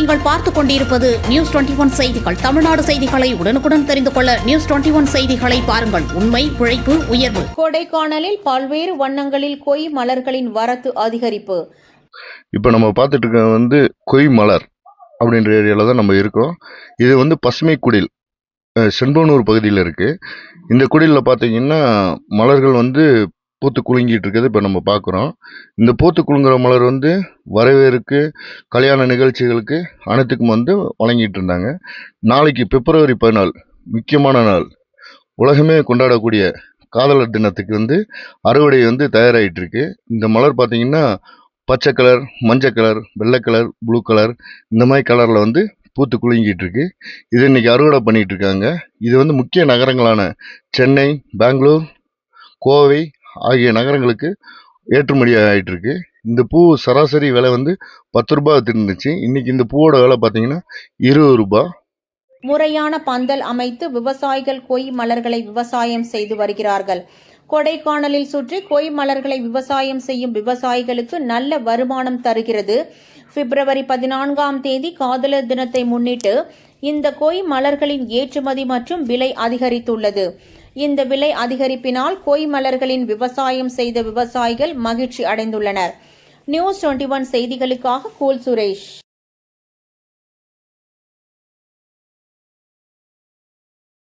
நீங்கள் பார்த்துக் கொண்டிருப்பது நியூஸ் 21 செய்திகள். தமிழ்நாடு செய்திகளை உடனுக்குடன் தெரிந்து கொள்ள நியூஸ் 21 செய்திகளை பாருங்கள். உண்மை, உழைப்பு, உயர்வு. கொடைக்கானலில் பல்வேறு வண்ணங்களில் கொய் மலர்களின் வரத்து அதிகரிப்பு. இப்போ நம்ம பார்த்துட்டு இருக்க கொய் மலர் அப்படின்ற ஏரியாவில் தான் நம்ம இருக்கோம். இது பசுமை குடில் செண்பனூர் பகுதியில் இருக்குது. இந்த குடிலில் பார்த்தீங்கன்னா மலர்கள் பூத்து குலுங்கிட்டு இருக்கிறது இப்போ நம்ம பார்க்குறோம். இந்த பூத்து குலுங்குற மலர் வரவேற்கு, கல்யாண நிகழ்ச்சிகளுக்கு அனைத்துக்கும் வழங்கிட்டு இருந்தாங்க. நாளைக்கு பிப்ரவரி 14 முக்கியமான நாள், உலகமே கொண்டாடக்கூடிய காதலர் தினத்துக்கு அறுவடை தயாராகிட்டு இருக்கு. இந்த மலர் பார்த்தீங்கன்னா பச்சை கலர், மஞ்சள் கலர், வெள்ளை கலர், ப்ளூ கலர், இந்த மாதிரி கலரில் பூத்து குலுங்கிட்டு இருக்கு. இது இன்னைக்கு அறுவடை பண்ணிட்டு இருக்காங்க. இது முக்கிய நகரங்களான சென்னை, பெங்களூர், கோவை ஆகிய நகரங்களுக்கு ஏற்றுமதி ஆகிட்டு இருக்கு. இந்த பூ சராசரி விலை 10 ரூபாய் இருந்துச்சு. இன்னைக்கு இந்த பூவோட விலை பார்த்தீங்கன்னா 20 ரூபாய். முறையான பந்தல் அமைத்து விவசாயிகள் கொய் மலர்களை விவசாயம் செய்து வருகிறார்கள். கொடைக்கானலில் சுற்றி கொய் மலர்களை விவசாயம் செய்யும் விவசாயிகளுக்கு நல்ல வருமானம் தருகிறது. பிப்ரவரி 14ஆம் தேதி காதலர் தினத்தை முன்னிட்டு இந்த கொய் மலர்களின் ஏற்றுமதி மற்றும் விலை அதிகரித்துள்ளது. இந்த விலை அதிகரிப்பினால் கொய் மலர்களின் விவசாயம் செய்த விவசாயிகள் மகிழ்ச்சி அடைந்துள்ளனர். நியூஸ் 21 செய்திகளுக்காக கூல் சுரேஷ்.